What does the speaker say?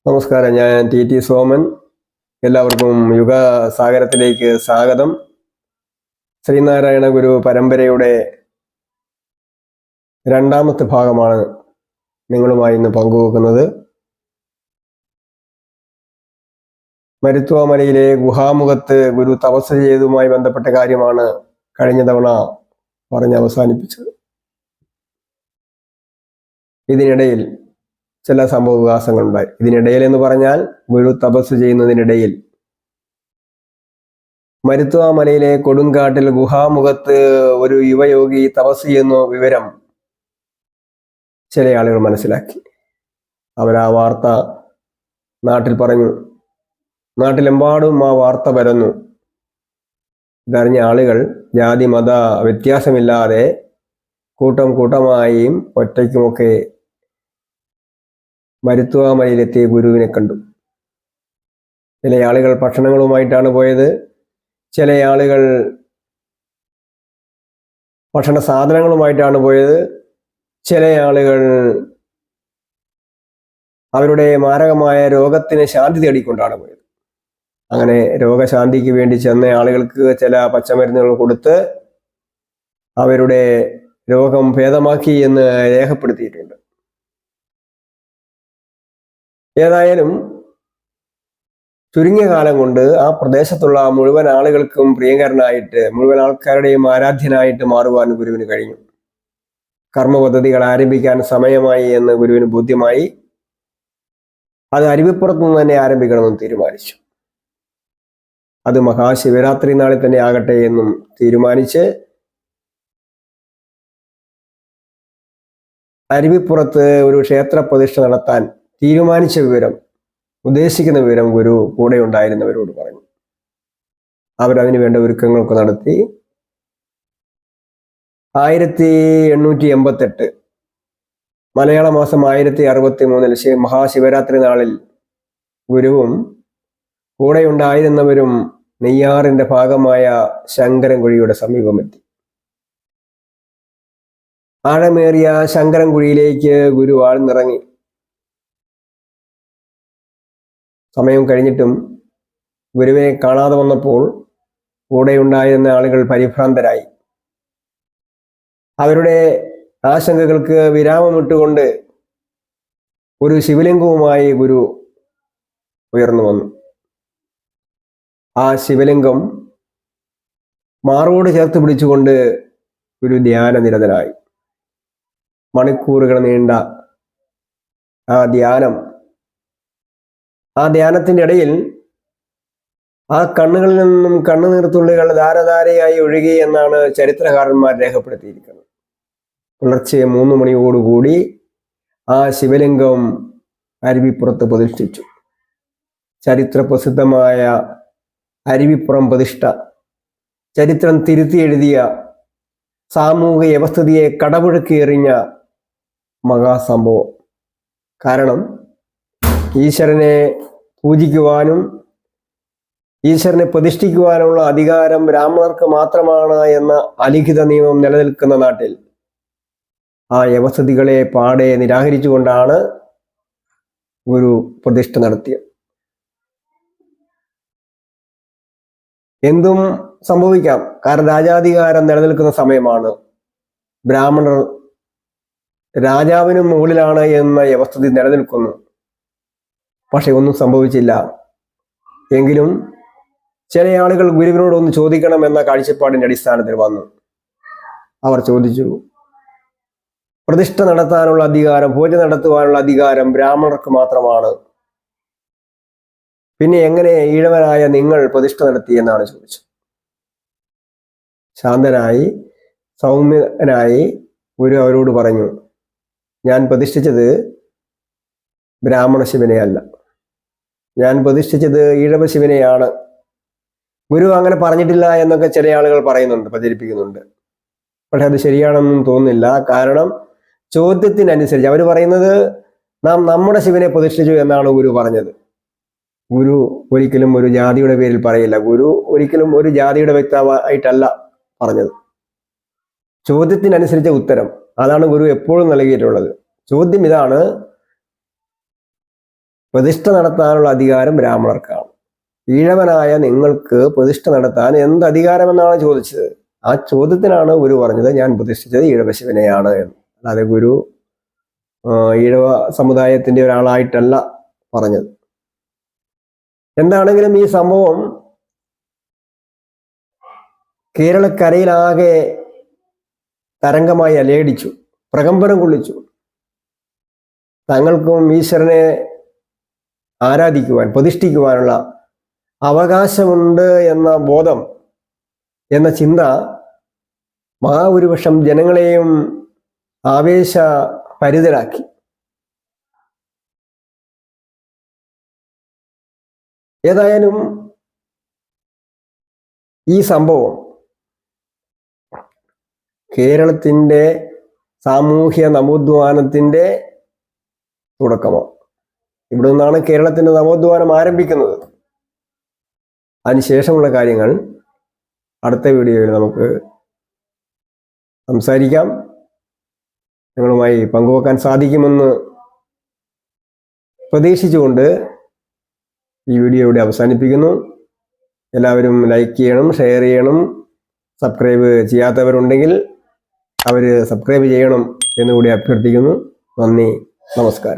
നമസ്കാരം, ഞാൻ ടി സോമൻ. എല്ലാവർക്കും യുഗസാഗരത്തിലേക്ക് സ്വാഗതം. ശ്രീനാരായണ ഗുരു പരമ്പരയുടെ രണ്ടാമത്തെ ഭാഗമാണ് നിങ്ങളുമായി ഇന്ന് പങ്കുവെക്കുന്നത്. മരുത്വാമലയിലെ ഗുഹാമുഖത്ത് ഗുരു തപസ് ചെയ്തതുമായി ബന്ധപ്പെട്ട കാര്യമാണ് കഴിഞ്ഞ തവണ പറഞ്ഞ് അവസാനിപ്പിച്ചത്. ഇതിനിടയിൽ ചില സംഭവ വികാസങ്ങളുണ്ടായി. ഇതിനിടയിൽ എന്ന് പറഞ്ഞാൽ ഗുരു തപസ് ചെയ്യുന്നതിനിടയിൽ മരുത്വാമലയിലെ കൊടുങ്കാട്ടിൽ ഗുഹാമുഖത്ത് ഒരു യുവയോഗി തപസ് ചെയ്യുന്ന വിവരം ചില ആളുകൾ മനസ്സിലാക്കി. അവരാ വാർത്ത നാട്ടിൽ പറഞ്ഞു. നാട്ടിലെമ്പാടും ആ വാർത്ത പരന്നു. ഇതറിഞ്ഞ ആളുകൾ ജാതി മത വ്യത്യാസമില്ലാതെ കൂട്ടം കൂട്ടമായും ഒറ്റയ്ക്കുമൊക്കെ മരുത്വാമലയിലെത്തിയ ഗുരുവിനെ കണ്ടു. ചില ആളുകൾ ഭക്ഷണങ്ങളുമായിട്ടാണ് പോയത്. ചില ആളുകൾ ഭക്ഷണ സാധനങ്ങളുമായിട്ടാണ് പോയത്. ചില ആളുകൾ അവരുടെ മാരകമായ രോഗത്തിന് ശാന്തി തേടിക്കൊണ്ടാണ് പോയത്. അങ്ങനെ രോഗശാന്തിക്ക് വേണ്ടി ചെന്ന ആളുകൾക്ക് ചില പച്ചമരുന്നുകൾ കൊടുത്ത് അവരുടെ രോഗം ഭേദമാക്കി എന്ന് രേഖപ്പെടുത്തിയിട്ടുണ്ട്. ഏതായാലും ചുരുങ്ങിയ കാലം കൊണ്ട് ആ പ്രദേശത്തുള്ള മുഴുവൻ ആളുകൾക്കും പ്രിയങ്കരനായിട്ട്, മുഴുവൻ ആൾക്കാരുടെയും ആരാധ്യനായിട്ട് മാറുവാൻ ഗുരുവിന് കഴിഞ്ഞു. കർമ്മ പദ്ധതികൾ ആരംഭിക്കാൻ സമയമായി എന്ന് ഗുരുവിന് ബോധ്യമായി. അത് അരുവിപ്പുറത്തു നിന്ന് തന്നെ ആരംഭിക്കണമെന്ന് തീരുമാനിച്ചു. അത് മഹാശിവരാത്രി നാളിൽ തന്നെ ആകട്ടെ എന്നും തീരുമാനിച്ച് അരുവിപ്പുറത്ത് ഒരു ക്ഷേത്ര പ്രതിഷ്ഠ നടത്താൻ തീരുമാനിച്ച വിവരം, ഉദ്ദേശിക്കുന്ന വിവരം ഗുരു കൂടെ ഉണ്ടായിരുന്നവരോട് പറഞ്ഞു. അവരതിനു വേണ്ട ഒരുക്കങ്ങളൊക്കെ നടത്തി. 1888 മലയാള മാസം 1063 മഹാശിവരാത്രി നാളിൽ ഗുരുവും കൂടെ ഉണ്ടായിരുന്നവരും നെയ്യാറിന്റെ ഭാഗമായ ശങ്കരൻകുഴിയുടെ സമീപമെത്തി. ആഴമേറിയ ശങ്കരൻകുഴിയിലേക്ക് ഗുരു ആഴ്ന്നിറങ്ങി. സമയം കഴിഞ്ഞിട്ടും ഗുരുവിനെ കാണാതെ വന്നപ്പോൾ കൂടെയുണ്ടായിരുന്ന ആളുകൾ പരിഭ്രാന്തരായി. അവരുടെ ആശങ്കകൾക്ക് വിരാമമിട്ടുകൊണ്ട് ഒരു ശിവലിംഗവുമായി ഗുരു ഉയർന്നു വന്നു. ആ ശിവലിംഗം മാറോട് ചേർത്ത് പിടിച്ചുകൊണ്ട് ഗുരു ധ്യാനനിരതനായി. മണിക്കൂറുകൾ നീണ്ട ആ ധ്യാനത്തിന്റെ ഇടയിൽ ആ കണ്ണുകളിൽ നിന്നും കണ്ണുനീർത്തുള്ളികൾ ധാരധാരയായി ഒഴുകി എന്നാണ് ചരിത്രകാരന്മാർ രേഖപ്പെടുത്തിയിരിക്കുന്നത്. പുലർച്ചെ 3 മണിയോടുകൂടി ആ ശിവലിംഗം അരുവിപ്പുറത്ത് പ്രതിഷ്ഠിച്ചു. ചരിത്ര പ്രസിദ്ധമായ അരുവിപ്പുറം പ്രതിഷ്ഠ ചരിത്രം തിരുത്തി എഴുതിയ, സാമൂഹിക വ്യവസ്ഥിതിയെ കടപുഴക്കി എറിഞ്ഞ മഹാസംഭവം. കാരണം ഈശ്വരനെ പൂജിക്കുവാനും ഈശ്വരനെ പ്രതിഷ്ഠിക്കുവാനുള്ള അധികാരം ബ്രാഹ്മണർക്ക് മാത്രമാണ് എന്ന അലിഖിത നിയമം നിലനിൽക്കുന്ന നാട്ടിൽ ആ വ്യവസ്ഥിതികളെ പാടെ നിരാകരിച്ചുകൊണ്ടാണ് ഗുരു പ്രതിഷ്ഠ നടത്തിയത്. എന്തും സംഭവിക്കാം. കാരണം രാജാധികാരം നിലനിൽക്കുന്ന സമയമാണ്. ബ്രാഹ്മണർ രാജാവിനും മുകളിലാണ് എന്ന വ്യവസ്ഥിതി നിലനിൽക്കുന്നു. പക്ഷെ ഒന്നും സംഭവിച്ചില്ല. എങ്കിലും ചില ആളുകൾ ഗുരുവിനോടൊന്ന് ചോദിക്കണം എന്ന കാഴ്ചപ്പാടിന്റെ അടിസ്ഥാനത്തിൽ വന്നു. അവർ ചോദിച്ചു, പ്രതിഷ്ഠ നടത്താനുള്ള അധികാരം, പൂജ നടത്തുവാനുള്ള അധികാരം ബ്രാഹ്മണർക്ക് മാത്രമാണ്. പിന്നെ എങ്ങനെ ഈഴവനായ നിങ്ങൾ പ്രതിഷ്ഠ നടത്തി എന്നാണ് ചോദിച്ചത്. ശാന്തനായി സൗമ്യനായി ഗുരു അവരോട് പറഞ്ഞു, ഞാൻ പ്രതിഷ്ഠിച്ചത് ബ്രാഹ്മണ ശിവനെയല്ല, ഞാൻ പ്രതിഷ്ഠിച്ചത് ഈഴവ ശിവനെയാണ്. ഗുരു അങ്ങനെ പറഞ്ഞിട്ടില്ല എന്നൊക്കെ ചില ആളുകൾ പറയുന്നുണ്ട്, പ്രചരിപ്പിക്കുന്നുണ്ട്. പക്ഷെ അത് ശരിയാണെന്നും തോന്നുന്നില്ല. കാരണം ചോദ്യത്തിനനുസരിച്ച് അവർ പറയുന്നത് നാം നമ്മുടെ ശിവനെ പ്രതിഷ്ഠിച്ചു എന്നാണ് ഗുരു പറഞ്ഞത്. ഗുരു ഒരിക്കലും ഒരു ജാതിയുടെ പേരിൽ പറയില്ല. ഗുരു ഒരിക്കലും ഒരു ജാതിയുടെ വ്യക്തമായിട്ടല്ല പറഞ്ഞത്. ചോദ്യത്തിനനുസരിച്ച ഉത്തരം, അതാണ് ഗുരു എപ്പോഴും നൽകിയിട്ടുള്ളത്. ചോദ്യം ഇതാണ്, പ്രതിഷ്ഠ നടത്താനുള്ള അധികാരം ബ്രാഹ്മണർക്കാണ്. ഈഴവനായ നിങ്ങൾക്ക് പ്രതിഷ്ഠ നടത്താൻ എന്ത് അധികാരമെന്നാണ് ചോദിച്ചത്. ആ ചോദ്യത്തിനാണ് ഗുരു പറഞ്ഞത് ഞാൻ പ്രതിഷ്ഠിച്ചത് ഈഴവശിവനെയാണ് എന്ന്. അല്ലാതെ ഗുരു ഈഴവ സമുദായത്തിന്റെ ഒരാളായിട്ടല്ല പറഞ്ഞത്. എന്താണെങ്കിലും ഈ സംഭവം കേരളക്കരയിലാകെ തരംഗമായി അലയടിച്ചു, പ്രകമ്പനം കൊള്ളിച്ചു. തങ്ങൾക്കും ഈശ്വരനെ ആരാധിക്കുവാൻ, പ്രതിഷ്ഠിക്കുവാനുള്ള അവകാശമുണ്ട് എന്ന ബോധം, എന്ന ചിന്ത മഹാഭൂരിപക്ഷം ജനങ്ങളെയും ആവേശഭരിതരാക്കി. ഏതായാലും ഈ സംഭവം കേരളത്തിൻ്റെ സാമൂഹ്യ നവോത്ഥാനത്തിൻ്റെ തുടക്കമാണ്. ഇവിടെ നിന്നാണ് കേരളത്തിൻ്റെ നവോത്ഥാനം ആരംഭിക്കുന്നത്. അതിനുശേഷമുള്ള കാര്യങ്ങൾ അടുത്ത വീഡിയോയിൽ നമുക്ക് സംസാരിക്കാം. നിങ്ങളുമായി പങ്കുവെക്കാൻ സാധിക്കുമെന്ന് പ്രതീക്ഷിച്ചുകൊണ്ട് ഈ വീഡിയോ ഇവിടെ അവസാനിപ്പിക്കുന്നു. എല്ലാവരും ലൈക്ക് ചെയ്യണം, ഷെയർ ചെയ്യണം. സബ്സ്ക്രൈബ് ചെയ്യാത്തവരുണ്ടെങ്കിൽ അവർ സബ്സ്ക്രൈബ് ചെയ്യണം എന്നുകൂടി അഭ്യർത്ഥിക്കുന്നു. നന്ദി, നമസ്കാരം.